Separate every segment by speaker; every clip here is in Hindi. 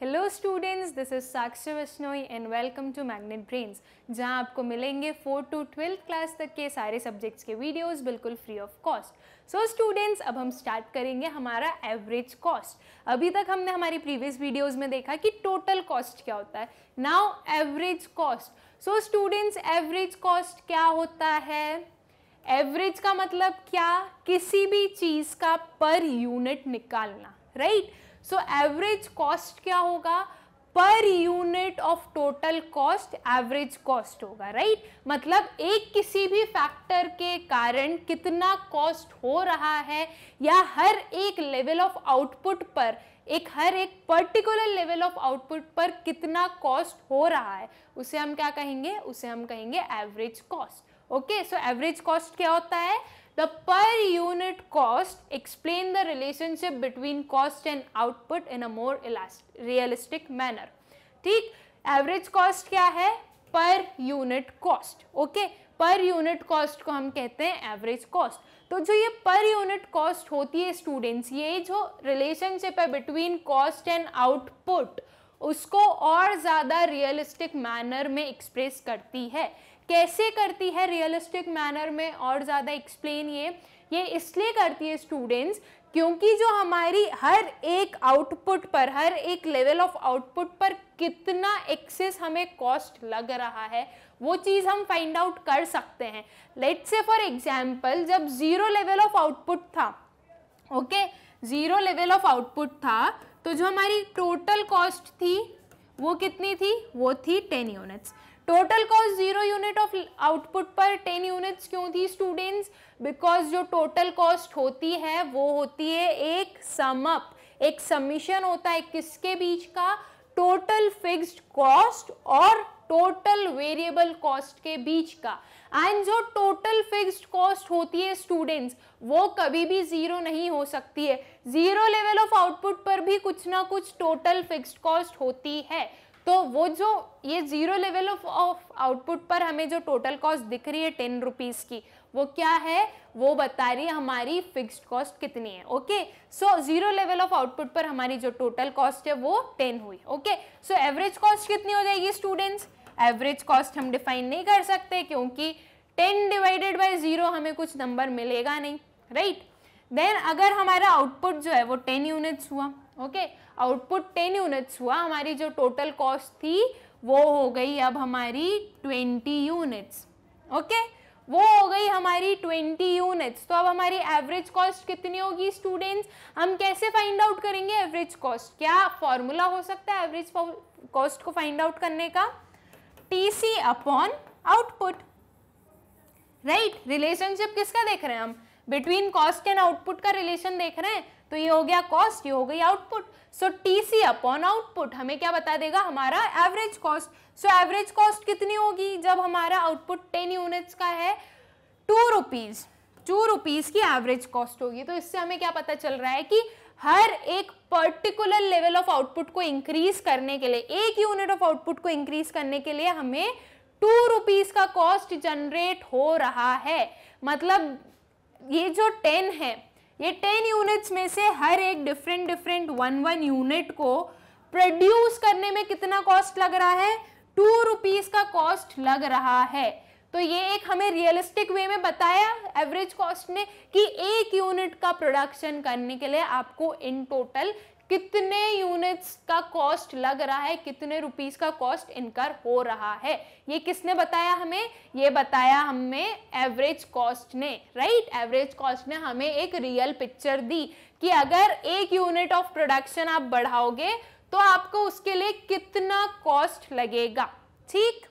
Speaker 1: Hello students, this is Sakshi Bishnoi and welcome to Magnet Brains, जहां आपको मिलेंगे 4th to 12th क्लास तक के सारे सब्जेक्ट्स के वीडियोस बिल्कुल free of cost. So students, अब हम स्टार्ट करेंगे हमारा एवरेज कॉस्ट। अभी तक हमने हमारी प्रीवियस वीडियोस में देखा कि टोटल कॉस्ट क्या होता है। Now average cost. So students, average cost क्या होता है? एवरेज का मतलब क्या? किसी भी चीज का पर यूनिट निकालना, राइट? सो एवरेज कॉस्ट क्या होगा? Per unit of total cost average cost होगा, राइट? मतलब एक किसी भी फैक्टर के कारण कितना कॉस्ट हो रहा है या हर एक लेवल ऑफ आउटपुट पर हर एक पर्टिकुलर लेवल ऑफ आउटपुट पर कितना कॉस्ट हो रहा है, उसे हम क्या कहेंगे? उसे हम कहेंगे average cost. Okay, so average cost क्या होता है? The per unit cost explain the relationship between cost and output in a more realistic manner. ठीक, एवरेज कॉस्ट क्या है? Per unit cost. Okay, per unit cost को हम कहते हैं एवरेज कॉस्ट। तो जो ये पर यूनिट कॉस्ट होती है स्टूडेंट्स, ये जो रिलेशनशिप है बिटवीन कॉस्ट एंड आउटपुट, उसको और ज़्यादा रियलिस्टिक मैनर में एक्सप्रेस करती है। कैसे करती है रियलिस्टिक मैनर में और ज़्यादा एक्सप्लेन? ये इसलिए करती है स्टूडेंट्स, क्योंकि जो हमारी हर एक आउटपुट पर, हर एक लेवल ऑफ आउटपुट पर कितना एक्सेस हमें कॉस्ट लग रहा है, वो चीज़ हम फाइंड आउट कर सकते हैं। लेट्स से फॉर एग्जाम्पल, जब जीरो लेवल ऑफ आउटपुट था, okay, zero level of output था, तो जो हमारी टोटल कॉस्ट थी वो कितनी थी? वो थी 10 units. Total cost zero unit of output पर 10 यूनिट्स क्यों थी स्टूडेंट्स? बिकॉज जो टोटल कॉस्ट होती है वो होती है एक सम अप, एक समीशन होता है किसके बीच का? टोटल फिक्स्ड कॉस्ट और टोटल वेरिएबल कॉस्ट के बीच का। एंड जो टोटल फिक्स्ड कॉस्ट होती है स्टूडेंट्स, वो कभी भी जीरो नहीं हो सकती है। जीरो लेवल ऑफ आउटपुट पर भी कुछ ना कुछ टोटल फिक्स्ड कॉस्ट होती है। तो वो जो ये जीरो लेवल ऑफ आउटपुट पर हमें जो टोटल कॉस्ट दिख रही है 10 रुपीज की, वो क्या है? वो बता रही है हमारी फिक्स्ड कॉस्ट कितनी है। Okay, so zero level of output पर हमारी जो टोटल कॉस्ट है वो 10 हुई। ओके, सो एवरेज कॉस्ट कितनी हो जाएगी स्टूडेंट्स? एवरेज कॉस्ट हम डिफाइन नहीं कर सकते, क्योंकि 10 डिवाइडेड बाय 0 हमें कुछ नंबर मिलेगा नहीं, राइट? देन अगर हमारा आउटपुट जो है वो 10 यूनिट्स हुआ, ओके, आउटपुट 10 यूनिट्स हुआ, हमारी जो टोटल कॉस्ट थी वो हो गई अब हमारी 20 यूनिट्स। ओके, वो हो गई हमारी 20 यूनिट्स। तो अब हमारी एवरेज कॉस्ट कितनी होगी स्टूडेंट्स? हम कैसे फाइंड आउट करेंगे एवरेज कॉस्ट? क्या फॉर्मूला हो सकता है एवरेज कॉस्ट को फाइंड आउट करने का? TC upon output, right? Relationship किसका देख रहे हैं हम? बिटवीन कॉस्ट एंड आउटपुट का रिलेशन देख रहे हैं। तो ये हो गया कॉस्ट, ये हो गई आउटपुट। सो TC अपॉन आउटपुट हमें क्या बता देगा? हमारा average cost. So average cost कितनी होगी जब हमारा आउटपुट 10 यूनिट्स का है? 2 रुपीज। 2 रुपीज की एवरेज कॉस्ट होगी। तो इससे हमें क्या पता चल रहा है कि हर एक पर्टिकुलर लेवल ऑफ आउटपुट को इंक्रीज करने के लिए, एक यूनिट ऑफ आउटपुट को इंक्रीज करने के लिए हमें 2 रुपीज का कॉस्ट जनरेट हो रहा है। मतलब ये जो 10 है, ये 10 यूनिट्स में से हर एक डिफरेंट 1 यूनिट को प्रोड्यूस करने में कितना कॉस्ट लग रहा है? 2 रुपीज का कॉस्ट लग रहा है। तो ये एक हमें रियलिस्टिक वे में बताया एवरेज कॉस्ट ने कि एक यूनिट का प्रोडक्शन करने के लिए आपको इन टोटल कितने यूनिट्स का कॉस्ट लग रहा है, कितने रुपीस का कॉस्ट इनकर हो रहा है। ये किसने बताया हमें? ये बताया हमें एवरेज कॉस्ट ने, राइट? एवरेज कॉस्ट ने हमें एक रियल पिक्चर दी कि अगर एक यूनिट ऑफ प्रोडक्शन आप बढ़ाओगे तो आपको उसके लिए कितना कॉस्ट लगेगा। ठीक,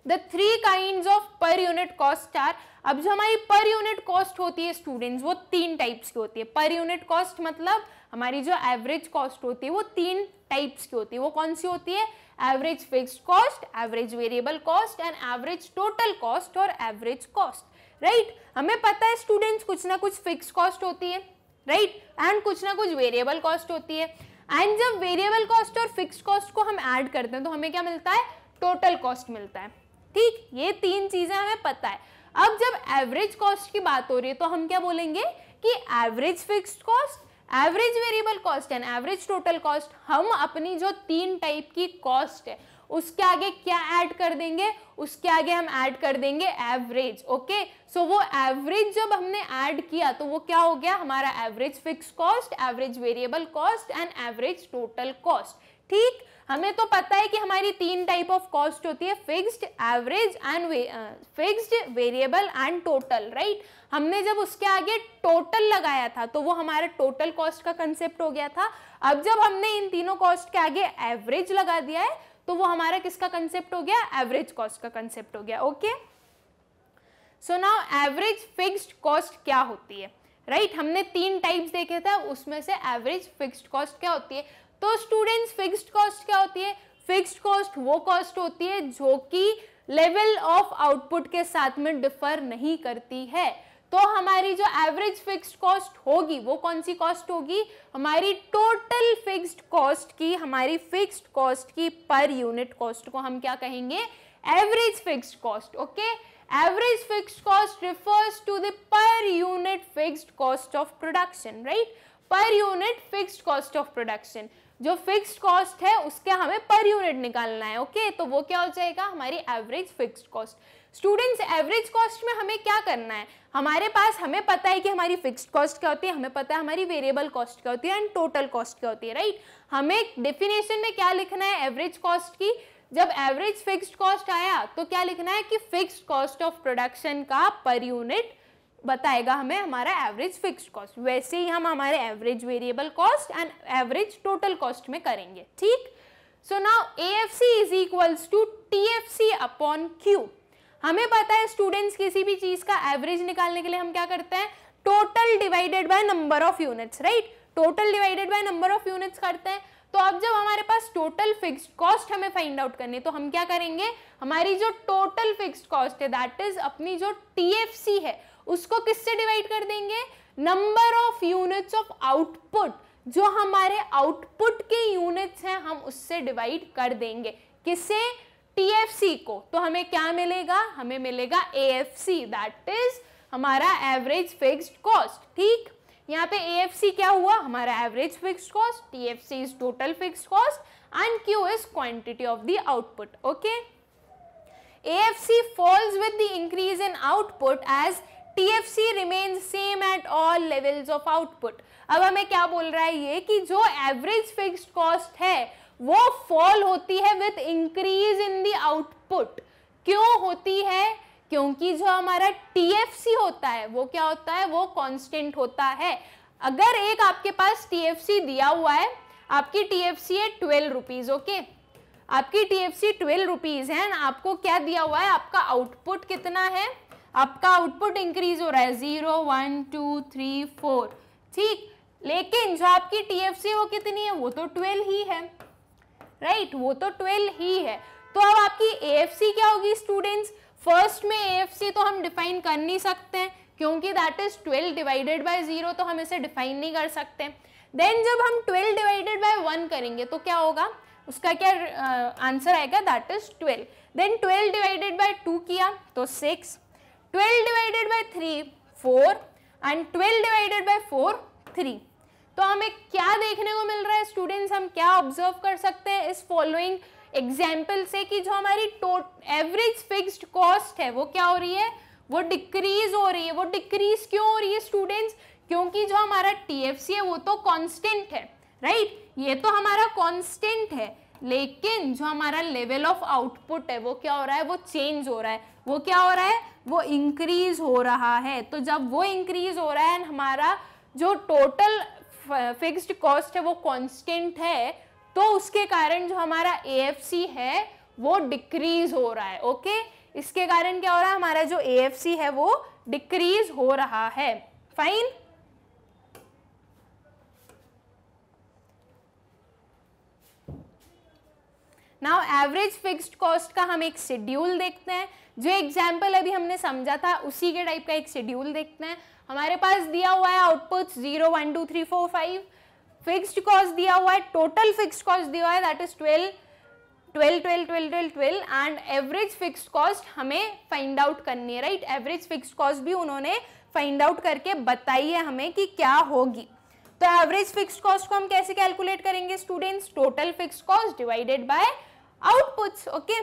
Speaker 1: The 3 kinds of per unit cost are, अब जो हमारी पर यूनिट कॉस्ट होती है स्टूडेंट्स, वो 3 टाइप्स की होती है। पर यूनिट कॉस्ट मतलब हमारी जो एवरेज कॉस्ट होती है वो 3 टाइप्स की होती है। वो कौन सी होती है? Average fixed cost, average variable cost and average total cost और एवरेज कॉस्ट, राइट? हमें पता है स्टूडेंट्स कुछ ना कुछ फिक्स्ड कॉस्ट होती है, राइट? एंड कुछ ना कुछ वेरिएबल कॉस्ट होती है। एंड जब वेरिएबल कॉस्ट और फिक्स्ड कॉस्ट को हम ऐड करते हैं तो हमें क्या मिलता है? टोटल कॉस्ट मिलता है। ठीक, ये 3 चीजें हमें पता है। अब जब एवरेज कॉस्ट की बात हो रही है तो हम क्या बोलेंगे कि average fixed cost, average variable cost and average total cost, हम अपनी जो 3 टाइप की कॉस्ट है उसके आगे क्या ऐड कर देंगे, उसके आगे हम ऐड कर देंगे एवरेज। ओके, सो वो एवरेज जब हमने ऐड किया तो वो क्या हो गया हमारा average fix cost, average variable cost and average total cost. ठीक, हमें तो पता है कि हमारी 3 टाइप ऑफ कॉस्ट होती है, fixed, average and fixed, variable and total, right. हमने जब उसके आगे टोटल लगाया था तो वो हमारा टोटल कॉस्ट का कंसेप्ट हो गया था। अब जब हमने इन तीनों कॉस्ट के आगे एवरेज लगा दिया है तो वो हमारा किसका कंसेप्ट हो गया, एवरेज कॉस्ट का कंसेप्ट हो गया। Okay, so now average fixed cost क्या होती है, राइट। हमने 3 टाइप्स देखे थे, उसमें से एवरेज फिक्स्ड कॉस्ट क्या होती है। तो स्टूडेंट्स फिक्स्ड कॉस्ट क्या होती है, फिक्स्ड कॉस्ट वो कॉस्ट होती है जो कि लेवल ऑफ आउटपुट के साथ में डिफर नहीं करती है। तो हमारी जो एवरेज फिक्स्ड कॉस्ट होगी वो कौन सी कॉस्ट होगी, हमारी टोटल फिक्स्ड कॉस्ट की, हमारी फिक्स्ड कॉस्ट की पर यूनिट कॉस्ट को हम क्या कहेंगे, average fixed cost. Okay, average fixed cost refers to the per unit fixed cost of production, right. Per unit fixed cost of production, जो फिक्स्ड कॉस्ट है उसके हमें पर यूनिट निकालना है। ओके, तो वो क्या हो जाएगा हमारी average fixed cost. Students, average cost में हमें क्या करना है, हमारे पास हमें पता है कि हमारी फिक्स्ड कॉस्ट क्या होती है, हमें पता है हमारी वेरिएबल कॉस्ट क्या होती है एंड टोटल कॉस्ट क्या होती है, राइट। हमें डेफिनेशन में क्या लिखना है एवरेज कॉस्ट की, जब एवरेज फिक्स्ड कॉस्ट आया तो क्या लिखना है कि फिक्स्ड कॉस्ट ऑफ प्रोडक्शन का पर यूनिट बताएगा हमें हमारा एवरेज फिक्स्ड कॉस्ट। वैसे ही हम हमारे average variable cost and average total cost में करेंगे। ठीक, so now AFC is equals to TFC upon Q। हमें पता है स्टूडेंट्स किसी भी चीज का एवरेज निकालने के लिए हम क्या करते हैं, total divided by number of units, right. Total divided by number of units करते हैं। तो अब जब हमारे पास टोटल फिक्स्ड कॉस्ट हमें फाइंड आउट करनी है तो हम क्या करेंगे, हमारी जो टोटल फिक्स्ड कॉस्ट है दैट इज अपनी जो TFC है उसको किससे डिवाइड कर देंगे, number of units of output, जो हमारे आउटपुट के यूनिट्स हैं हम उससे डिवाइड कर देंगे। किसे, TFC को। तो हमें क्या मिलेगा, हमें मिलेगा AFC दैट इज हमारा एवरेज फिक्स्ड कॉस्ट। ठीक, यहाँ पे AFC क्या हुआ, हमारा average fixed cost, TFC is total fixed cost and Q is quantity of the output. Okay, AFC falls with the increase in output as TFC remains same at all levels of output। अब हमें क्या बोल रहा है ये कि जो एवरेज फिक्स्ड कॉस्ट है वो फॉल होती है with increase in the output. क्यों होती है, क्योंकि जो हमारा TFC होता है वो क्या होता है, वो कांस्टेंट होता है। अगर एक आपके पास TFC दिया हुआ है, आपकी TFC है 12 रुपीज, ओके, आपकी TFC 12 रुपीज है, आपको क्या दिया हुआ है, आपका आउटपुट कितना है, आपका आउटपुट इंक्रीज हो रहा है 0 1 2 3 4, ठीक। लेकिन जो आपकी TFC वो कितनी है, वो तो 12 ही है, राइट, वो तो 12 ही है। तो अब आपकी AFC क्या होगी स्टूडेंट्स, फर्स्ट में AFC तो हम डिफाइन कर नहीं सकते हैं क्योंकि दैट इज 12 डिवाइडेड बाय 0, तो हम इसे डिफाइन नहीं कर सकते। देन जब हम 12 डिवाइडेड बाय 1 करेंगे तो क्या होगा, उसका क्या आंसर आएगा, that is 12। Then 12 divided by 2 किया तो 6, 12 divided by 3 4 and 12 divided by 4 3। तो हमें क्या देखने को मिल रहा है स्टूडेंट्स, हम क्या ऑब्जर्व कर सकते हैं इस फॉलोइंग एग्जाम्पल से कि जो हमारी एवरेज फिक्स्ड कॉस्ट है वो क्या हो रही है, वो डिक्रीज हो रही है। वो डिक्रीज क्यों हो रही है स्टूडेंट्स, क्योंकि जो हमारा TFC है वो तो कांस्टेंट है, राइट, ये तो हमारा कांस्टेंट है, लेकिन जो हमारा लेवल ऑफ आउटपुट है वो क्या हो रहा है, वो चेंज हो रहा है। वो क्या हो रहा है, वो इंक्रीज हो रहा है। तो जब वो इंक्रीज हो रहा है, हमारा जो टोटल फिक्स्ड कॉस्ट है वो कांस्टेंट है, तो उसके कारण जो हमारा AFC है वो डिक्रीज हो रहा है। ओके, इसके कारण क्या हो रहा है, हमारा जो AFC है वो डिक्रीज हो रहा है। Fine, now average fixed cost का हम एक शेड्यूल देखते हैं। जो एग्जाम्पल अभी हमने समझा था उसी के टाइप का एक शेड्यूल देखते हैं। हमारे पास दिया हुआ है आउटपुट 0 1 2 3 4 5, फिक्स्ड कॉस्ट दिया हुआ है, टोटल फिक्स्ड कॉस्ट दिया हुआ है that is 12 12 12 12 12 12 and average fixed cost हमें फाइंड आउट करनी है, राइट। एवरेज फिक्स्ड कॉस्ट भी उन्होंने फाइंड आउट करके बताई है हमें कि क्या होगी। तो एवरेज फिक्स्ड कॉस्ट को हम कैसे कैलकुलेट करेंगे students? Total fixed cost divided by outputs. Okay,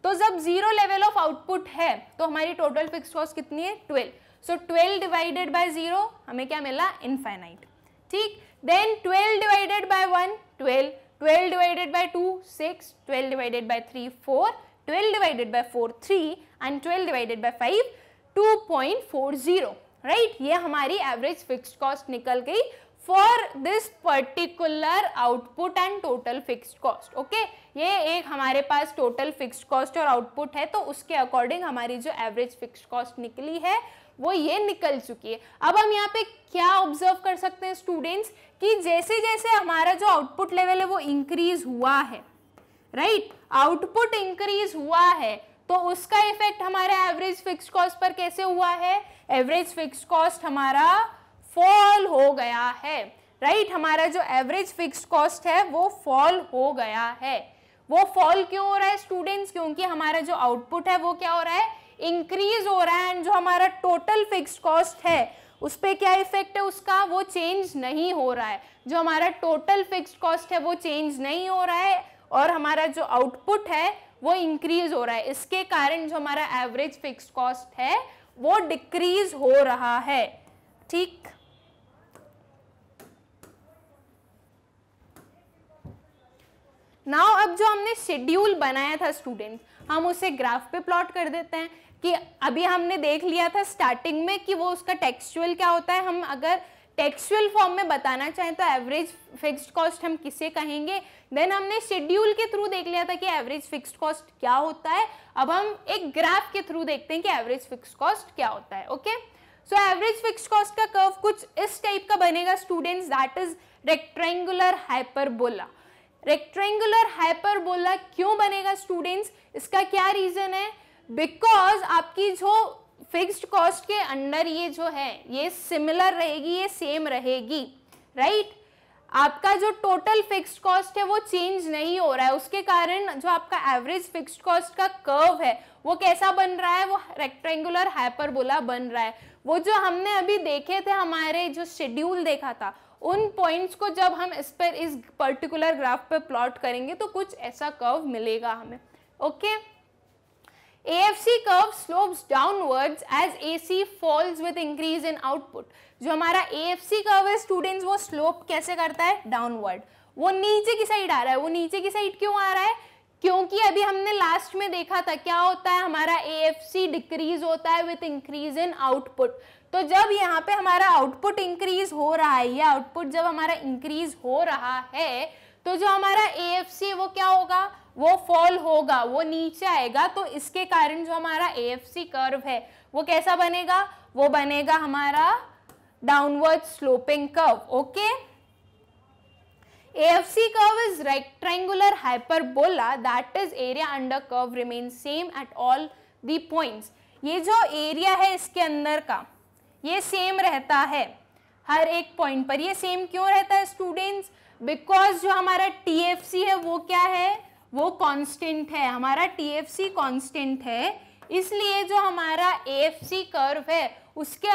Speaker 1: तो जब 0 लेवल ऑफ आउटपुट है तो हमारी टोटल फिक्स्ड कॉस्ट कितनी है? 12। सो 12 डिवाइडेड बाय 0 हमें क्या मिला? इनफाइनाइट। ठीक, then 12 divided by 1 12, 12 divided by 2 6, 12 divided by 3 4, 12 divided by 4 3 and 12 divided by 5 2.40, right. ये हमारी एवरेज फिक्स्ड कॉस्ट निकल गई for this particular output and total fixed cost. Okay, ये एक हमारे पास टोटल फिक्स्ड कॉस्ट और आउटपुट है, तो उसके अकॉर्डिंग हमारी जो एवरेज फिक्स्ड कॉस्ट निकली है वो ये निकल चुकी है। अब हम यहाँ पे क्या ऑब्जर्व कर सकते हैं स्टूडेंट्स कि जैसे जैसे हमारा जो आउटपुट लेवल है वो इंक्रीज हुआ है, राइट, आउटपुट इंक्रीज हुआ है, तो उसका इफेक्ट हमारे एवरेज फिक्स्ड कॉस्ट पर कैसे हुआ है? एवरेज फिक्स्ड कॉस्ट हमारा फॉल हो गया है, राइट। हमारा जो एवरेज फिक्स्ड कॉस्ट है वो फॉल हो गया है। वो फॉल क्यों हो रहा है स्टूडेंट्स? क्योंकि हमारा जो आउटपुट है वो क्या हो रहा है? इंक्रीज हो रहा है, एंड जो हमारा टोटल फिक्स्ड कॉस्ट है उस पर क्या इफेक्ट है उसका? वो चेंज नहीं हो रहा है। जो हमारा टोटल फिक्स्ड कॉस्ट है वो चेंज नहीं हो रहा है और हमारा जो आउटपुट है वो इंक्रीज हो रहा है। इसके कारण जो हमारा एवरेज फिक्स्ड कॉस्ट है वो डिक्रीज हो रहा है। ठीक, नाउ अब जो हमने शेड्यूल बनाया था स्टूडेंट्स, हम उसे ग्राफ पे प्लॉट कर देते हैं कि अभी हमने देख लिया था स्टार्टिंग में कि वो उसका टेक्सचुअल क्या होता है। हम अगर टेक्सचुअल फॉर्म में बताना चाहें तो एवरेज फिक्स्ड कॉस्ट हम किसे कहेंगे। देन हमने शेड्यूल के थ्रू देख लिया था कि एवरेज फिक्स्ड कॉस्ट क्या होता है। अब हम एक ग्राफ के थ्रू देखते हैं कि एवरेज फिक्स्ड कॉस्ट क्या होता है। Okay, so average fixed cost का कर्व कुछ इस टाइप का बनेगा students, that is rectangular hyperbola. Rectangular hyperbola क्यों बनेगा स्टूडेंट्स? इसका क्या रीजन है? बिकॉज आपकी जो फिक्स्ड कॉस्ट के अंडर ये जो है ये सिमिलर रहेगी, ये सेम रहेगी, राइट। आपका जो टोटल फिक्स्ड कॉस्ट है वो चेंज नहीं हो रहा है, उसके कारण जो आपका एवरेज फिक्स्ड कॉस्ट का कर्व है वो कैसा बन रहा है? वो रेक्टेंगुलर हाइपरबोला बन रहा है। वो जो हमने अभी देखे थे, हमारे जो शेड्यूल देखा था, उन पॉइंट्स को जब हम इस पर्टिकुलर ग्राफ पे प्लॉट करेंगे तो कुछ ऐसा कर्व मिलेगा हमें। Okay, AFC curve slopes downwards as AC falls with increase in output। जो हमारा AFC कर्व है स्टूडेंट्स वो स्लोप कैसे करता है? डाउनवर्ड, वो नीचे की साइड आ रहा है। वो नीचे की साइड क्यों आ रहा है? क्योंकि अभी हमने लास्ट में देखा था क्या होता है, हमारा AFC डिक्रीज होता है विथ इंक्रीज इन आउटपुट। तो जब यहाँ पे हमारा आउटपुट इंक्रीज हो रहा है, या आउटपुट जब हमारा इंक्रीज हो रहा है, तो जो हमारा AFC है वो क्या होगा? वो फॉल होगा, वो नीचे आएगा। तो इसके कारण जो हमारा AFC कर्व है वो कैसा बनेगा? वो बनेगा हमारा downward sloping curve. Okay, AFC curve is rectangular hyperbola, that is area under curve remains same at all the points। ये जो एरिया है इसके अंदर का ये सेम रहता है हर एक पॉइंट पर। ये सेम क्यों रहता है स्टूडेंट्स? बिकॉज जो हमारा TFC है वो क्या है? वो कांस्टेंट है। हमारा TFC कांस्टेंट है, इसलिए जो हमारा AFC कर्व है उसके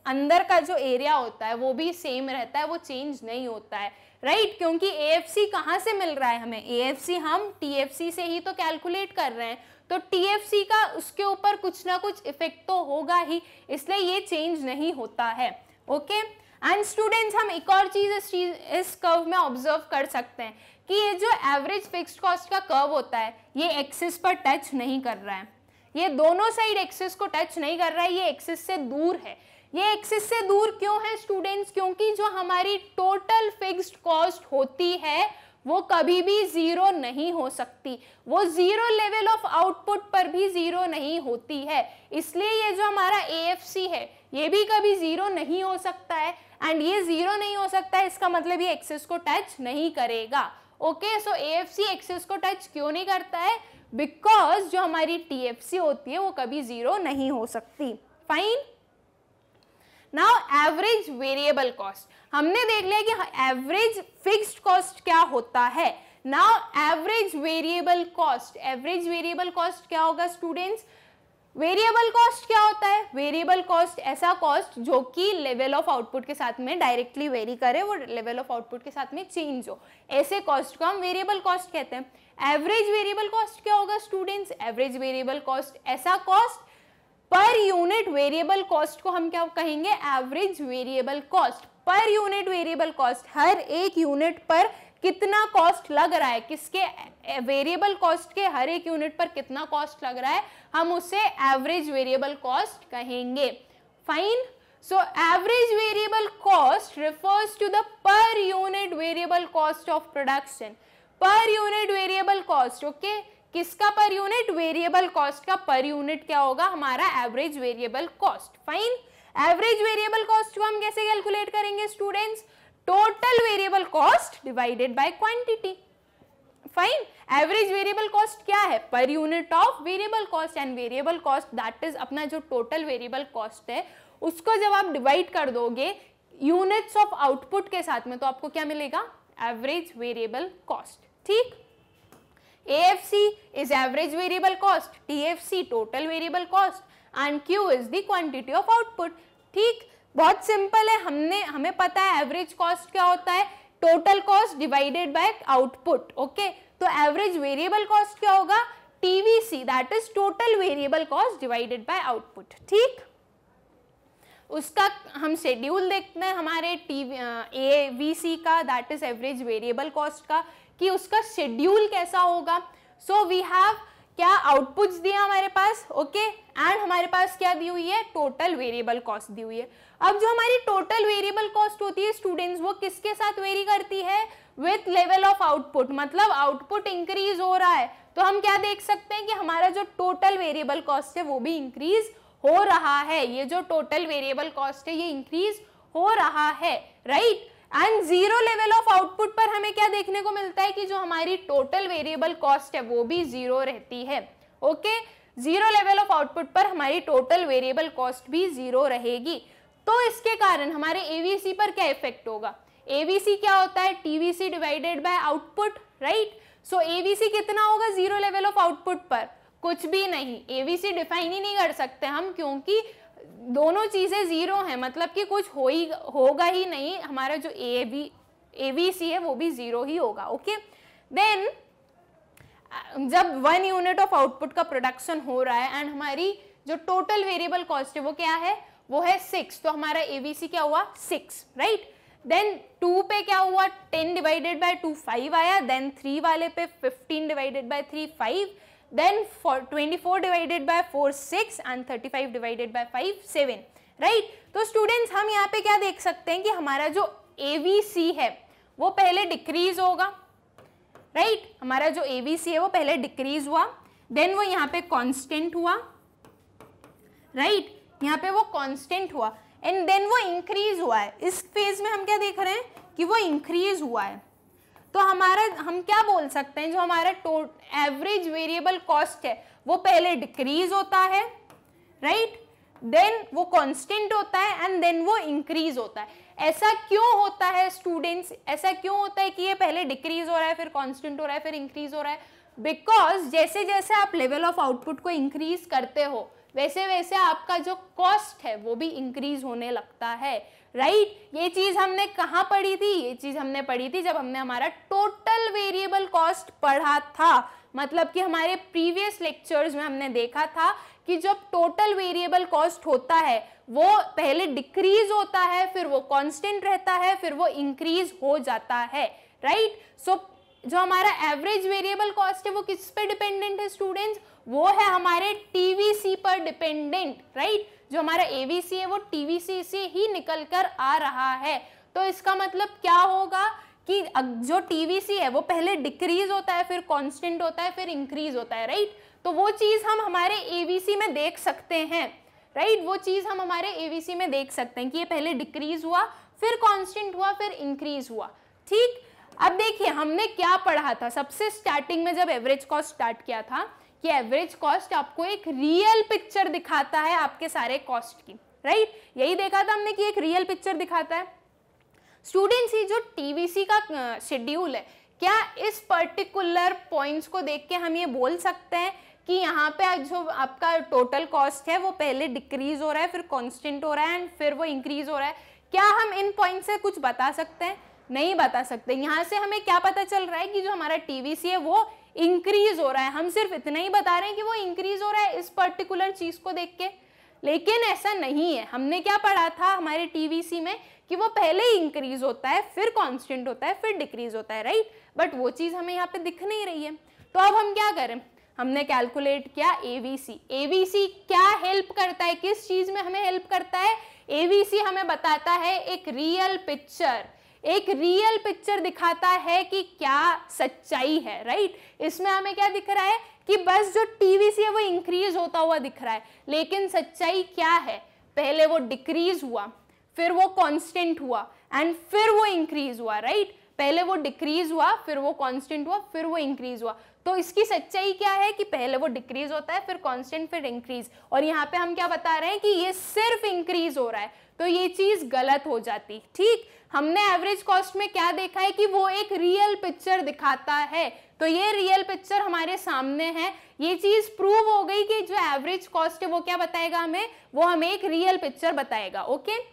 Speaker 1: अंदर का जो एरिया होता है वो भी सेम रहता है, वो चेंज नहीं होता है, राइट। क्योंकि AFC कहाँ से मिल रहा है हमें? AFC हम TFC से ही तो कैलकुलेट कर रहे हैं, तो TFC का उसके ऊपर कुछ ना कुछ इफेक्ट तो होगा ही, इसलिए ये चेंज नहीं होता है। ओके, एंड स्टूडेंट्स हम एक और चीज इस कर्व में ऑब्जर्व कर सकते हैं कि ये जो एवरेज फिक्स्ड कॉस्ट का कर्व होता है ये एक्सिस पर टच नहीं कर रहा है। ये दोनों साइड एक्सिस को टच नहीं कर रहा है, ये एक्सिस से दूर है। ये एक्सिस से दूर क्यों है स्टूडेंट्स? क्योंकि जो हमारी टोटल फिक्स्ड कॉस्ट होती है वो कभी भी जीरो नहीं हो सकती, वो जीरो लेवल ऑफ आउटपुट पर भी जीरो नहीं होती है। इसलिए ये जो हमारा AFC है ये भी कभी जीरो नहीं हो सकता है, एंड ये जीरो नहीं हो सकता है इसका मतलब ये एक्सिस को टच नहीं करेगा। ओके, सो AFC एक्सिस को टच क्यों नहीं करता है? बिकॉज जो हमारी TFC होती है वो कभी जीरो नहीं हो सकती। Fine. Now average variable cost, हमने देख लिया कि एवरेज फिक्स्ड कॉस्ट क्या होता है। Now average variable cost, average variable cost क्या होगा स्टूडेंट्स? वेरिएबल कॉस्ट क्या होता है? वेरिएबल कॉस्ट ऐसा कॉस्ट जो कि लेवल ऑफ आउटपुट के साथ में डायरेक्टली वेरी करे, वो लेवल ऑफ आउटपुट के साथ में चेंज हो, ऐसे कॉस्ट को हम वेरिएबल कॉस्ट कहते हैं। एवरेज वेरिएबल कॉस्ट क्या होगा स्टूडेंट्स? एवरेज वेरिएबल कॉस्ट ऐसा cost per unit variable cost को हम क्या कहेंगे? Average variable cost. Per unit variable cost, हर एक यूनिट पर कितना कॉस्ट लग रहा है, किसके वेरिएबल कॉस्ट के हर एक यूनिट पर कितना कॉस्ट लग रहा है, हम उसे एवरेज वेरिएबल कॉस्ट कहेंगे। Fine. So average variable cost refers to the per unit variable cost of production. Per unit variable cost, okay, किसका पर यूनिट? वेरिएबल कॉस्ट का पर यूनिट क्या होगा? हमारा average variable cost. Fine. Average variable cost को हम कैसे कैलकुलेट करेंगे students? Total variable cost divided by quantity. Fine. Average variable cost क्या है? Per unit of variable cost, and variable cost that is अपना जो टोटल वेरिएबल कॉस्ट है उसको जब आप डिवाइड कर दोगे यूनिट्स ऑफ आउटपुट के साथ में तो आपको क्या मिलेगा? Average variable cost. ठीक। AFC is average variable cost, TFC total variable cost and Q is the quantity of output। ठीक, बहुत सिंपल है। हमें पता है एवरेज कॉस्ट क्या होता है? Total cost divided by output. Okay, तो एवरेज वेरिएबल कॉस्ट क्या होगा? TVC, that is total variable cost divided by output. ठीक, उसका हम शेड्यूल देखते हैं हमारे AVC का, that is average variable cost का, कि उसका शेड्यूल कैसा होगा। सो वी हैव क्या आउटपुट्स दिया हमारे पास, ओके, एंड हमारे पास क्या दी हुई है? टोटल वेरिएबल कॉस्ट दी हुई है। अब जो हमारी टोटल वेरिएबल कॉस्ट होती है स्टूडेंट्स, वो किसके साथ वेरी करती है? With level of output. मतलब आउटपुट इंक्रीज हो रहा है तो हम क्या देख सकते हैं कि हमारा जो टोटल वेरिएबल कॉस्ट है वो भी इंक्रीज हो रहा है। ये जो टोटल वेरिएबल कॉस्ट है ये इंक्रीज हो रहा है, right. And zero level of output पर हमें क्या देखने को मिलता है कि जो हमारी टोटल वेरिएबल कॉस्ट है वो भी जीरो रहती है। Okay, zero level of output पर हमारी टोटल वेरिएबल कॉस्ट भी जीरो रहेगी। तो इसके कारण हमारे एवीसी पर क्या इफेक्ट होगा? एवीसी क्या होता है? TVC divided by output, right. So AVC कितना होगा जीरो लेवल ऑफ आउटपुट पर? कुछ भी नहीं। एवीसी डिफाइन ही नहीं कर सकते हम, क्योंकि दोनों चीजें जीरो हैं, मतलब कि कुछ होगा ही नहीं। हमारा जो एवीसी है वो भी जीरो ही होगा। ओके, देन जब 1 यूनिट ऑफ आउटपुट का प्रोडक्शन हो रहा है एंड हमारी जो टोटल वेरिएबल कॉस्ट है वो क्या है? वो है 6। तो हमारा एवीसी क्या हुआ? 6, राइट। देन 2 पे क्या हुआ? 10 डिवाइडेड बाय 2 5 आया। देन 3 वाले पे 15 divided by 3 5, then 24 divided by 4 6 and 35 divided by 5 7, right. तो स्टूडेंट्स हम यहाँ पे क्या देख सकते हैं कि हमारा जो AVC है वो पहले डिक्रीज होगा, राइट। हमारा जो AVC है वो पहले डिक्रीज हुआ, देन वो यहाँ पे कांस्टेंट हुआ, राइट। यहाँ पे वो कांस्टेंट हुआ एंड देन वो इंक्रीज हुआ है। इस फेज में हम क्या देख रहे हैं कि वो इंक्रीज हुआ है। तो हम क्या बोल सकते हैं, जो हमारा एवरेज वेरिएबल कॉस्ट है वो पहले डिक्रीज होता है, राइट, देन वो कांस्टेंट होता है एंड देन वो इंक्रीज होता है। ऐसा क्यों होता है स्टूडेंट्स? ऐसा क्यों होता है कि ये पहले डिक्रीज हो रहा है, फिर कांस्टेंट हो रहा है, फिर इंक्रीज हो रहा है? बिकॉज जैसे जैसे आप लेवल ऑफ आउटपुट को इंक्रीज करते हो वैसे वैसे आपका जो कॉस्ट है वो भी इंक्रीज होने लगता है, राइट। ये चीज हमने कहाँ पढ़ी थी? ये चीज हमने पढ़ी थी जब हमने हमारा टोटल वेरिएबल कॉस्ट पढ़ा था। मतलब कि हमारे प्रीवियस लेक्चर्स में हमने देखा था कि जब टोटल वेरिएबल कॉस्ट होता है वो पहले डिक्रीज होता है, फिर वो कांस्टेंट रहता है, फिर वो इंक्रीज हो जाता है, राइट। सो जो हमारा एवरेज वेरिएबल कॉस्ट है वो किस पे डिपेंडेंट है स्टूडेंट्स? वो है हमारे टीवीसी पर डिपेंडेंट, राइट। जो हमारा एवीसी है वो टीवीसी से ही निकल कर आ रहा है। तो इसका मतलब क्या होगा कि जो टीवीसी है वो पहले डिक्रीज होता है, फिर कांस्टेंट होता है, फिर इंक्रीज होता है, राइट। तो वो चीज हम हमारे एवीसी में देख सकते हैं, राइट। वो चीज हम हमारे एवीसी में देख सकते हैं कि ये पहले डिक्रीज हुआ, फिर कांस्टेंट हुआ, फिर इंक्रीज हुआ, ठीक। अब देखिए हमने क्या पढ़ा था सबसे स्टार्टिंग में जब एवरेज कॉस्ट स्टार्ट किया था कि एवरेज कॉस्ट आपको एक रियल पिक्चर दिखाता है आपके सारे कॉस्ट की, राइट। यही देखा था हमने कि एक रियल पिक्चर दिखाता है। स्टूडेंट्स, ये जो टीवीसी का शेड्यूल है, क्या इस पर्टिकुलर पॉइंट्स को देख के हम ये बोल सकते हैं कि यहाँ पे जो आपका टोटल कॉस्ट है वो पहले डिक्रीज हो रहा है, फिर कांस्टेंट हो रहा है एंड फिर वो इंक्रीज हो रहा है। क्या हम इन पॉइंट से कुछ बता सकते हैं? नहीं बता सकते। यहाँ से हमें क्या पता चल रहा है कि जो हमारा टीवीसी है वो इंक्रीज हो रहा है। हम सिर्फ इतना ही बता रहे हैं कि वो इंक्रीज हो रहा है इस पर्टिकुलर चीज को देख के, लेकिन ऐसा नहीं है। हमने क्या पढ़ा था हमारे टीवीसी में कि वो पहले ही इंक्रीज होता है, फिर कांस्टेंट होता है, फिर डिक्रीज होता है, राइट। बट वो चीज हमें यहाँ पे दिख नहीं रही है। तो अब हम क्या करें, हमने कैलकुलेट किया एवीसी। एवीसी क्या हेल्प करता है, किस चीज में हमें हेल्प करता है? एवीसी हमें बताता है एक रियल पिक्चर, एक रियल पिक्चर दिखाता है कि क्या सच्चाई है, राइट। इसमें हमें क्या दिख रहा है कि बस जो टीवीसी है वो इंक्रीज होता हुआ दिख रहा है, लेकिन सच्चाई क्या है? पहले वो डिक्रीज हुआ, फिर वो कांस्टेंट हुआ एंड फिर वो इंक्रीज हुआ, राइट। पहले वो डिक्रीज हुआ, फिर वो कांस्टेंट हुआ, फिर वो इंक्रीज हुआ। तो इसकी सच्चाई क्या है कि पहले वो डिक्रीज होता है, फिर कांस्टेंट, फिर इंक्रीज। और यहाँ पे हम क्या बता रहे हैं कि ये सिर्फ इंक्रीज हो रहा है, तो ये चीज गलत हो जाती, ठीक। हमने एवरेज कॉस्ट में क्या देखा है कि वो एक रियल पिक्चर दिखाता है, तो ये रियल पिक्चर हमारे सामने है। ये चीज प्रूव हो गई कि जो एवरेज कॉस्ट है वो क्या बताएगा हमें, वो हमें एक रियल पिक्चर बताएगा, ओके।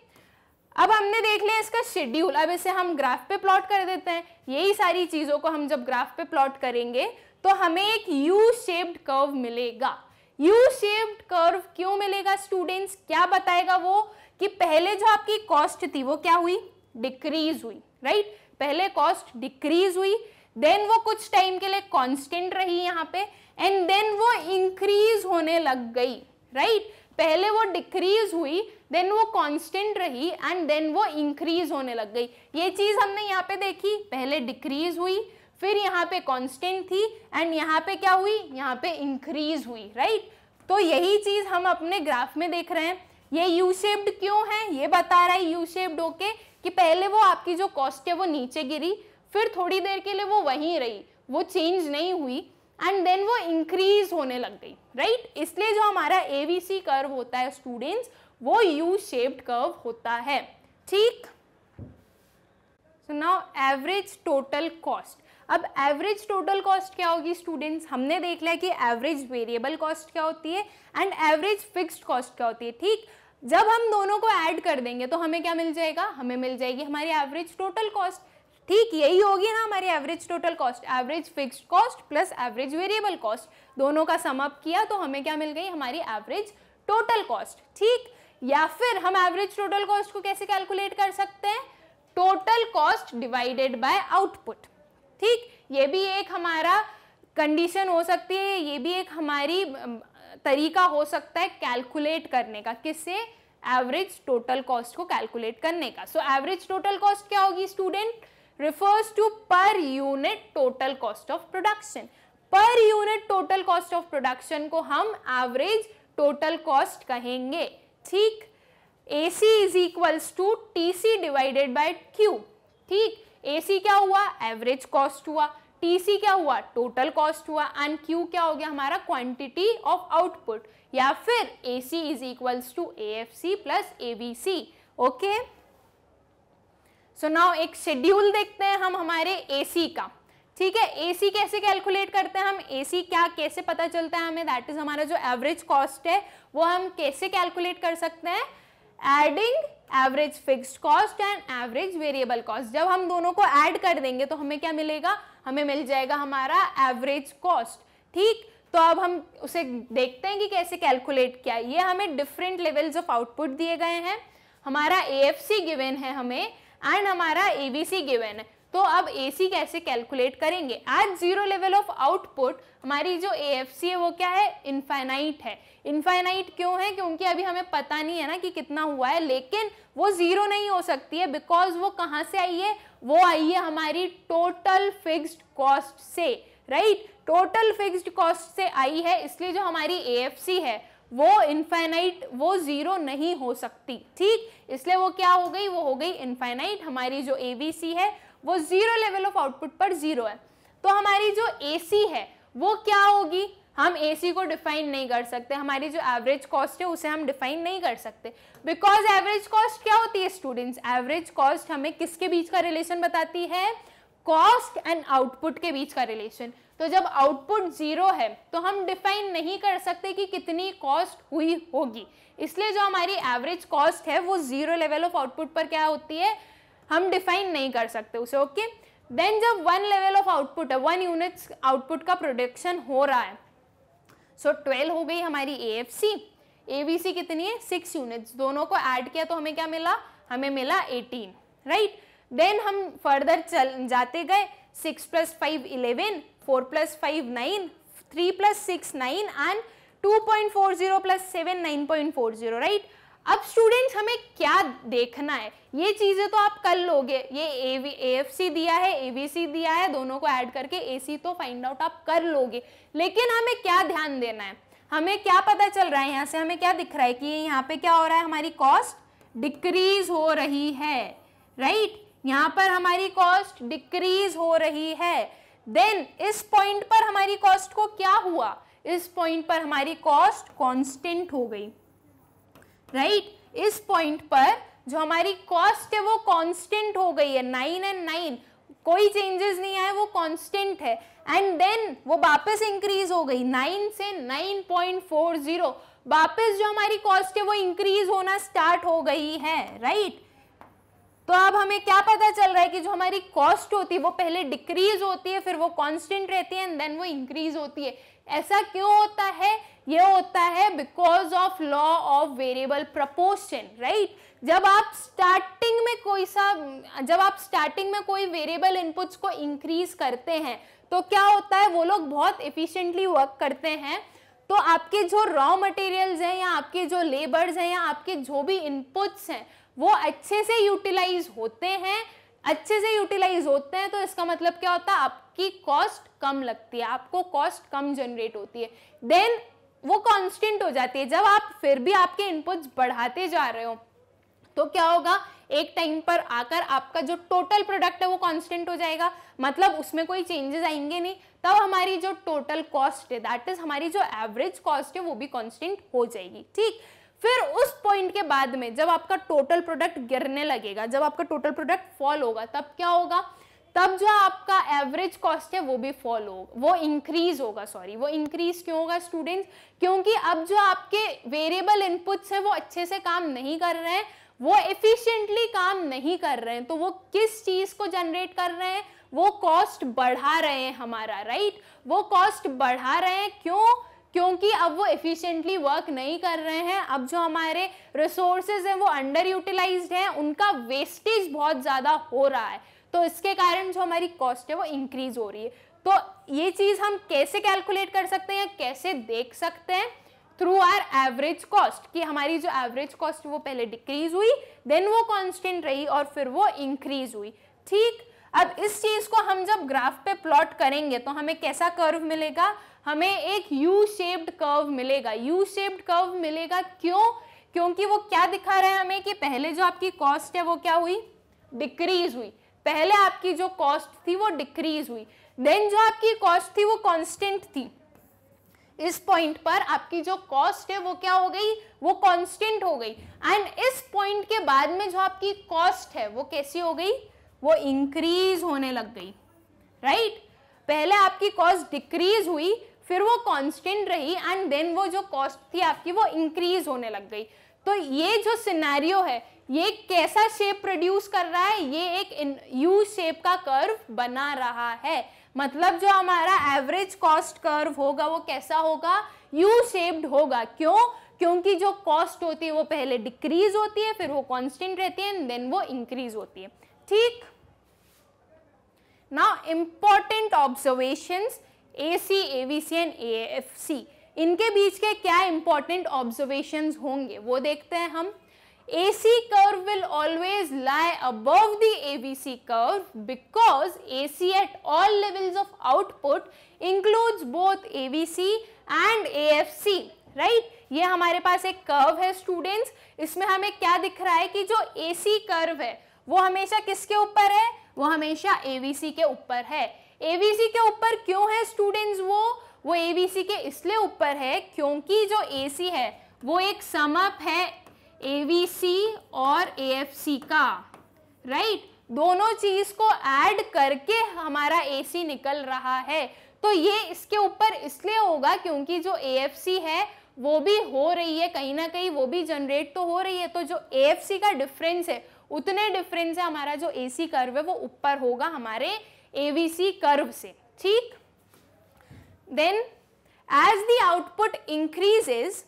Speaker 1: अब हमने देख लिया इसका शेड्यूल, अब इसे हम ग्राफ पे प्लॉट कर देते हैं। यही सारी चीजों को हम जब ग्राफ पे प्लॉट करेंगे तो हमें एक यू शेप्ड कर्व मिलेगा। यू शेप्ड कर्व क्यों मिलेगा स्टूडेंट्स, क्या बताएगा वो कि पहले जो आपकी कॉस्ट थी वो क्या हुई, डिक्रीज हुई, राइट। पहले कॉस्ट डिक्रीज हुई, देन वो कुछ टाइम के लिए कांस्टेंट रही यहाँ पे, एंड देन वो इंक्रीज होने लग गई, राइट। पहले वो डिक्रीज हुई, देन वो कांस्टेंट रही एंड देन वो इंक्रीज होने लग गई। ये चीज हमने यहाँ पे देखी, पहले डिक्रीज हुई, फिर यहाँ पे कांस्टेंट थी एंड यहाँ पे क्या हुई, यहाँ पे इंक्रीज हुई, राइट। तो यही चीज हम अपने ग्राफ में देख रहे हैं। ये यू शेप्ड क्यों है, ये बता रहा है यू शेप्ड होके कि पहले वो आपकी जो कॉस्ट है वो नीचे गिरी, फिर थोड़ी देर के लिए वो वहीं रही, वो चेंज नहीं हुई एंड देन वो इंक्रीज होने लग गई, राइट। इसलिए जो हमारा एवीसी कर्व होता है स्टूडेंट्स वो यू शेप्ड कर्व होता है, ठीक। So now average total cost. अब एवरेज टोटल कॉस्ट क्या होगी स्टूडेंट्स, हमने देख लिया कि एवरेज वेरिएबल कॉस्ट क्या होती है एंड एवरेज फिक्स्ड कॉस्ट क्या होती है, ठीक। जब हम दोनों को ऐड कर देंगे तो हमें क्या मिल जाएगा, हमें मिल जाएगी हमारी एवरेज टोटल कॉस्ट, ठीक। यही होगी ना हमारी average total cost, average fixed cost plus average variable cost, दोनों का सम अप किया तो हमें क्या मिल गई, हमारी एवरेज टोटल कॉस्ट, ठीक। या फिर हम एवरेज टोटल कॉस्ट को कैसे कैलकुलेट कर सकते हैं, total cost divided by output, ठीक। ये भी एक हमारा कंडीशन हो सकती है, ये भी एक हमारी तरीका हो सकता है कैलकुलेट करने का, किससे, एवरेज टोटल कॉस्ट को कैलकुलेट करने का। सो एवरेज टोटल कॉस्ट क्या होगी student, refers to per unit total cost of production। Per unit total cost of production को हम एवरेज टोटल कॉस्ट कहेंगे, ठीक। AC is equals to TC divided by Q, ठीक। AC क्या हुआ, एवरेज कॉस्ट हुआ, TC क्या हुआ, टोटल कॉस्ट हुआ एंड Q क्या हो गया हमारा, क्वांटिटी ऑफ आउटपुट, या फिर AC is equals to AFC plus ABC, okay. So now एक शेड्यूल देखते हैं हम हमारे AC का, ठीक है। AC कैसे कैलकुलेट करते हैं हम, AC क्या कैसे पता चलता है हमें, दैट इज हमारा जो एवरेज कॉस्ट है वो हम कैसे कैलकुलेट कर सकते हैं, adding average fixed cost and average variable cost. जब हम दोनों को ऐड कर देंगे तो हमें क्या मिलेगा, हमें मिल जाएगा हमारा एवरेज कॉस्ट, ठीक। तो अब हम उसे देखते हैं कि कैसे कैलकुलेट किया। ये हमें डिफरेंट लेवल्स ऑफ आउटपुट दिए गए हैं, हमारा AFC गिवन है हमें एंड हमारा ABC गिवन है। तो अब AC कैसे कैलकुलेट करेंगे, at zero level of output हमारी जो AFC है वो क्या है, इनफाइनाइट है। इनफाइनाइट क्यों है, क्योंकि अभी हमें पता नहीं है ना कि कितना हुआ है, लेकिन वो जीरो नहीं हो सकती है बिकॉज वो कहाँ से आई है, वो आई है हमारी टोटल फिक्स्ड कॉस्ट से, राइट। टोटल फिक्स्ड कॉस्ट से आई है, इसलिए जो हमारी AFC है वो इनफाइनाइट, वो जीरो नहीं हो सकती, ठीक। इसलिए वो क्या हो गई, वो हो गई इनफाइनाइट। हमारी जो ABC है वो जीरो लेवल ऑफ आउटपुट पर जीरो है। तो हमारी जो AC है वो क्या होगी, हम AC को डिफाइन नहीं कर सकते, हमारी जो एवरेज कॉस्ट है उसे हम डिफाइन नहीं कर सकते बिकॉज एवरेज कॉस्ट क्या होती है स्टूडेंट्स, एवरेज कॉस्ट हमें किसके बीच का रिलेशन बताती है, कॉस्ट एंड आउटपुट के बीच का रिलेशन। तो जब आउटपुट 0 है तो हम डिफाइन नहीं कर सकते कि कितनी कॉस्ट हुई होगी, इसलिए जो हमारी एवरेज कॉस्ट है वो 0 लेवल ऑफ आउटपुट पर क्या होती है, हम डिफाइन नहीं कर सकते उसे। ओके, देन जब 1 लेवल ऑफ आउटपुट है, 1 यूनिट्स आउटपुट का प्रोडक्शन हो रहा है, सो 12 हो गई हमारी AFC, ABC कितनी है 6 यूनिट्स, दोनों को ऐड किया तो हमें क्या मिला, हमें मिला 18, राइट। देन हम फर्दर चल जाते गए, 6 + 5 11, 4 + 5 9, 3 + 6 9 एंड 2.40 + 7 9.40, राइट। अब स्टूडेंट्स हमें क्या देखना है, ये चीजें तो आप कर लोगे, ये AFC दिया है, ABC दिया है, दोनों को ऐड करके AC तो फाइंड आउट आप कर लोगे, लेकिन हमें क्या ध्यान देना है, हमें क्या पता चल रहा है यहाँ से, हमें क्या दिख रहा है कि यहाँ पे क्या हो रहा है, हमारी कॉस्ट डिक्रीज हो रही है, राइट। यहाँ पर हमारी कॉस्ट डिक्रीज हो रही है। देन इस पॉइंट पर हमारी कॉस्ट को क्या हुआ, इस पॉइंट पर हमारी कॉस्ट कांस्टेंट हो गई, राइट। इस पॉइंट पर जो हमारी कॉस्ट है वो कांस्टेंट हो गई है, 9 and 9, कोई चेंजेस नहीं आए, वो कांस्टेंट है। एंड देन वो वापस इंक्रीज हो गई, 9 से 9.40, वापस जो हमारी कॉस्ट है वो इंक्रीज होना स्टार्ट हो गई है, राइट। तो अब हमें क्या पता चल रहा है कि जो हमारी कॉस्ट होती है वो पहले डिक्रीज होती है, फिर वो कांस्टेंट रहती है एंड देन वो इंक्रीज होती है। ऐसा क्यों होता है, ये होता है because of law of variable proportion, right. जब आप स्टार्टिंग में कोई वेरिएबल इनपुट्स को इंक्रीज करते हैं तो क्या होता है, वो लोग बहुत एफिशिएंटली वर्क करते हैं, तो आपके जो रॉ मटेरियल्स हैं या आपके जो लेबर्स हैं या आपके जो भी इनपुट्स हैं वो अच्छे से यूटिलाइज होते हैं, तो इसका मतलब क्या होता है, आपकी कॉस्ट कम लगती है, आपको कॉस्ट कम जनरेट होती है, देन वो कांस्टेंट हो जाती है। जब आप फिर भी आपके इनपुट्स बढ़ाते जा रहे हो तो क्या होगा, एक टाइम पर आकर आपका जो टोटल प्रोडक्ट है वो कांस्टेंट हो जाएगा, मतलब उसमें कोई चेंजेस आएंगे नहीं, तब हमारी जो टोटल कॉस्ट है, दैट इज हमारी जो एवरेज कॉस्ट है वो भी कांस्टेंट हो जाएगी, ठीक। फिर उस पॉइंट के बाद में जब आपका टोटल प्रोडक्ट गिरने लगेगा, जब आपका टोटल प्रोडक्ट फॉल होगा, तब क्या होगा, तब जो आपका एवरेज कॉस्ट है वो भी फॉल होगा, वो इंक्रीज होगा, वो इंक्रीज क्यों होगा स्टूडेंट्स, क्योंकि अब जो आपके वेरिएबल इनपुट्स है वो अच्छे से काम नहीं कर रहे हैं, वो एफिशिएंटली काम नहीं कर रहे हैं, तो वो किस चीज को जनरेट कर रहे हैं, वो कॉस्ट बढ़ा रहे हैं हमारा, राइट। वो कॉस्ट बढ़ा रहे हैं, क्यों, क्योंकि अब वो एफिशिएंटली वर्क नहीं कर रहे हैं, अब जो हमारे रिसोर्सेज हैं वो अंडर यूटिलाइज्ड हैं, उनका वेस्टेज बहुत ज्यादा हो रहा है, तो इसके कारण जो हमारी कॉस्ट है वो इंक्रीज हो रही है। तो ये चीज हम कैसे कैलकुलेट कर सकते हैं, कैसे देख सकते हैं, थ्रू आवर एवरेज कॉस्ट, कि हमारी जो एवरेज कॉस्ट वो पहले डिक्रीज हुई, देन वो कांस्टेंट रही और फिर वो इंक्रीज हुई, ठीक। अब इस चीज को हम जब ग्राफ पे प्लॉट करेंगे तो हमें कैसा कर्व मिलेगा, हमें एक यू शेप्ड कर्व मिलेगा, क्यों, क्योंकि वो क्या दिखा रहा है हमें कि पहले जो आपकी कॉस्ट है वो क्या हुई, डिक्रीज हुई, पहले आपकी जो कॉस्ट थी वो डिक्रीज हुई, देन जो आपकी कॉस्ट थी वो कांस्टेंट थी, इस पॉइंट पर आपकी जो कॉस्ट है वो क्या हो गई, वो कांस्टेंट हो गई, एंड इस पॉइंट के बाद में जो आपकी कॉस्ट है वो कैसी हो गई, वो इंक्रीज होने लग गई, राइट। पहले आपकी कॉस्ट डिक्रीज हुई, फिर वो कांस्टेंट रही, एंड देन वो जो कॉस्ट थी आपकी वो इंक्रीज होने लग गई। तो ये जो सिनेरियो है ये कैसा शेप प्रोड्यूस कर रहा है, ये एक यू शेप का कर्व बना रहा है, मतलब जो हमारा एवरेज कॉस्ट कर्व होगा वो कैसा होगा, यू शेप्ड होगा, क्यों, क्योंकि जो कॉस्ट होती है वो पहले डिक्रीज होती है, फिर वो कांस्टेंट रहती है, एंड देन वो इंक्रीज होती है, ठीक। Now important observations AC, ABC and AFC, इनके बीच के क्या इंपॉर्टेंट ऑब्जर्वेशंस होंगे वो देखते हैं हम। AC curve will always lie above the ABC curve because AC at all levels of output includes both ABC and AFC, right? ये हमारे पास एक कर्व है स्टूडेंट्स, इसमें हमें क्या दिख रहा है कि जो AC कर्व है वो हमेशा किसके ऊपर है, वो हमेशा ABC के ऊपर है। ABC के ऊपर क्यों है स्टूडेंट्स, वो ABC के इसलिए ऊपर है क्योंकि जो AC है वो एक सम अप है ABC और AFC का, राइट। दोनों चीज को ऐड करके हमारा AC निकल रहा है। तो ये इसके ऊपर इसलिए होगा क्योंकि जो AFC है वो भी हो रही है, कहीं ना कहीं वो भी जनरेट तो हो रही है, तो जो AFC का डिफरेंस है उतने डिफरेंस है हमारा जो AC कर्व है वो ऊपर होगा हमारे AVC कर्व से, ठीक। Then as the output increases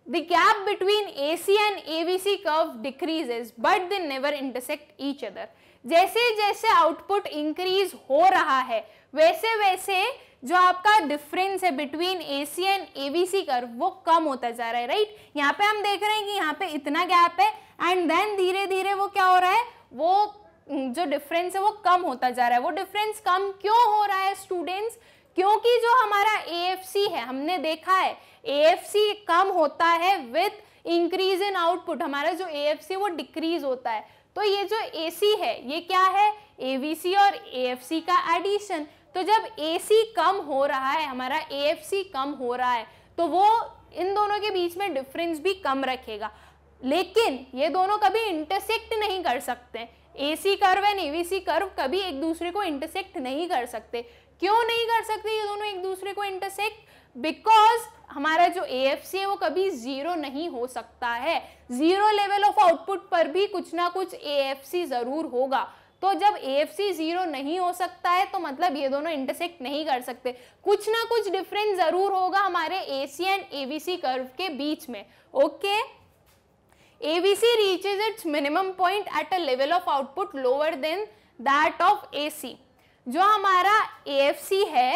Speaker 1: the gap between AC and AVC curve decreases but they never intersect each other। जैसे जैसे आउटपुट इंक्रीज हो रहा है वैसे वैसे जो आपका डिफरेंस है between AC and AVC curve वो कम होता जा रहा है, राइट। यहाँ पे हम देख रहे हैं कि यहाँ पे इतना गैप है एंड देन धीरे धीरे वो क्या हो रहा है, वो जो डिफरेंस है वो कम होता जा रहा है। वो डिफरेंस कम क्यों हो रहा है स्टूडेंट्स, क्योंकि जो हमारा AFC है हमने देखा है AFC कम होता है विथ इंक्रीज इन आउटपुट, हमारा जो AFC वो डिक्रीज होता है। तो ये जो AC है ये क्या है, AVC और AFC का एडिशन। तो जब AC कम हो रहा है, हमारा AFC कम हो रहा है, तो वो इन दोनों के बीच में डिफरेंस भी कम रखेगा, लेकिन ये दोनों कभी इंटरसेक्ट नहीं कर सकते। AC curve and AVC curve कभी एक दूसरे को इंटरसेक्ट नहीं कर सकते। क्यों नहीं कर सकते ये दोनों एक दूसरे को इंटरसेक्ट, बिकॉज हमारा जो AFC है वो कभी जीरो नहीं हो सकता है। जीरो लेवल ऑफ आउटपुट पर भी कुछ ना कुछ AFC जरूर होगा। तो जब AFC जीरो नहीं हो सकता है तो मतलब ये दोनों इंटरसेक्ट नहीं कर सकते, कुछ ना कुछ डिफरेंस जरूर होगा हमारे AC एंड AVC कर्व के बीच में, okay. AVC reaches its minimum point at a level of output lower than that of AC। जो हमारा AFC है,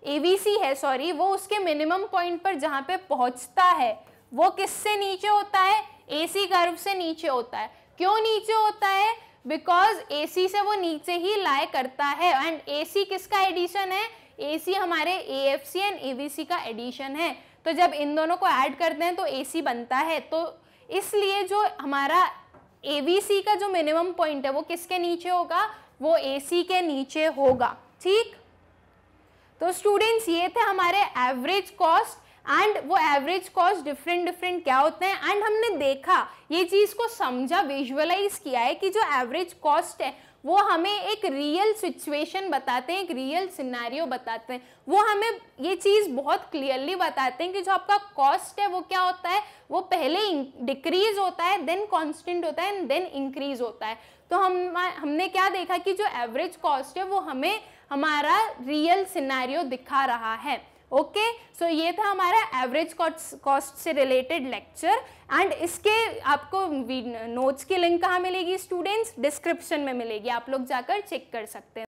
Speaker 1: AVC है सॉरी, वो उसके मिनिमम पॉइंट पर जहाँ पे पहुँचता है वो किससे नीचे होता है, AC कर्व से नीचे होता है। क्यों नीचे होता है, बिकॉज AC से वो नीचे ही लाई करता है एंड AC किसका एडिशन है, AC हमारे AFC एंड AVC का एडिशन है। तो जब इन दोनों को ऐड करते हैं तो AC बनता है, तो इसलिए जो हमारा AVC का जो मिनिमम पॉइंट है वो किसके नीचे होगा, वो AC के नीचे होगा, ठीक। तो स्टूडेंट्स ये थे हमारे एवरेज कॉस्ट एंड वो एवरेज कॉस्ट डिफरेंट क्या होते हैं एंड हमने देखा ये चीज़ को समझा, विजुअलाइज किया है कि जो एवरेज कॉस्ट है वो हमें एक रियल सिचुएशन बताते हैं, एक रियल सिनेरियो बताते हैं। वो हमें ये चीज़ बहुत क्लियरली बताते हैं कि जो आपका कॉस्ट है वो क्या होता है, वो पहले डिक्रीज होता है, देन कांस्टेंट होता है एंड देन इंक्रीज होता है। तो हमने क्या देखा कि जो एवरेज कॉस्ट है वो हमें हमारा रियल सिनेरियो दिखा रहा है, ओके। सो ये था हमारा एवरेज कॉस्ट से रिलेटेड लेक्चर एंड इसके आपको नोट्स की लिंक कहाँ मिलेगी स्टूडेंट्स, डिस्क्रिप्शन में मिलेगी, आप लोग जाकर चेक कर सकते हैं।